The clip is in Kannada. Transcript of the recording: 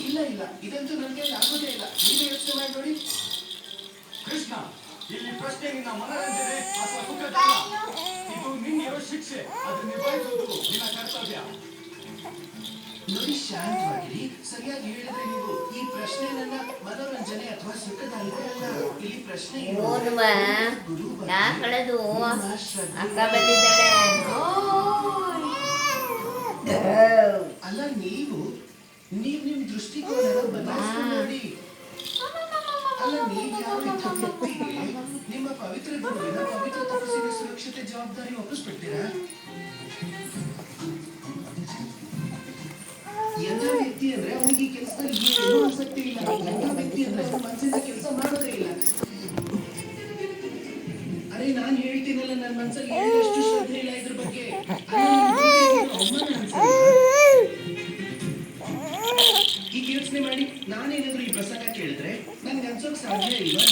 ಇಲ್ಲ ಇಲ್ಲ, ಇದಂತೂ ನನಗೆ ಆಗೋದೇ ಇಲ್ಲ. ನೀವೇ ಯೋಚನೆ ಮಾಡಿ ನೋಡಿ. ಕೃಷ್ಣ, ಇಲ್ಲಿ ಪ್ರಶ್ನೆ ನಿನ್ನ ಮನರಂಜನೆ ಅಥವಾ ಸುಖದಲ್ಲ. ಇದು ನಿನ್ಗಿರೋ ಶಿಕ್ಷೆ. ಅದನ್ನ ನಿಭಾಯಿಸುವುದು ನಿನ್ನ ಕರ್ತವ್ಯ. ನೋಡಿ, ಶಾಂತವಾಗಿರಿ. ಸರಿಯಾಗಿ ಹೇಳಿದ್ರೆ ನೀವು, ಈ ಪ್ರಶ್ನೆ ನನ್ನ ಮನೋರಂಜನೆ ಅಥವಾ ಸುಖದ ಅಲ್ವೇ ಅಲ್ಲ. ಇಲ್ಲಿ ಪ್ರಶ್ನೆ ಕಳೆದು ಅಕ್ಕ ಬಂದಿದ್ದಾಳೆ. ಅಲ್ಲ, ನೀವು ನಿಮ್ ದೃಷ್ಟಿಕೋನ ಬದಲಾಯಿಸ್ಕೊಂಡು ನೋಡಿ. ಅಲ್ಲ, ನೀವು ಯಾವ ವ್ಯಕ್ತಿಗೆ ನಿಮ್ಮ ಪವಿತ್ರ ಗುರುವಿನ ಪವಿತ್ರ ತಪಸ್ಸಿನ ಸುರಕ್ಷತೆ ಜವಾಬ್ದಾರಿ ಒಪ್ಪಿಸ್ಬಿಡ್ತೀರಾ? ಎಂಥ ವ್ಯಕ್ತಿ ಅಂದ್ರೆ ಅವನಿಗೆ ಈ ಕೆಲಸದಲ್ಲಿ ಏನೂ ಆಸಕ್ತಿ ಇಲ್ಲ. ಎಂಥ ವ್ಯಕ್ತಿ ಅಂದ್ರೆ ಅವನ ಮನಸ್ಸಿಂದ ಕೆಲಸ ಮಾಡೋದೇ ಇಲ್ಲ. ಅರೆ, ನಾನು ಹೇಳ್ತೀನಲ್ಲ, ನನ್ನ ಮನಸ್ಸಲ್ಲಿ ಎಷ್ಟು ಶ್ರದ್ಧೆ ಇಲ್ಲ ಇದ್ರ ಬಗ್ಗೆ. ಅವಮಾನ ಅನ್ಸಲ್ಲ? ಈಗ ಯೋಚನೆ ಮಾಡಿ, ನಾನೇನಾದ್ರೂ ಈ ಪ್ರಸಂಗ ಕೇಳಿದ್ರೆ ನನ್ಗೆ ಅನ್ಸೋಕ್ ಸಾಧ್ಯ ಇಲ್ವಾ?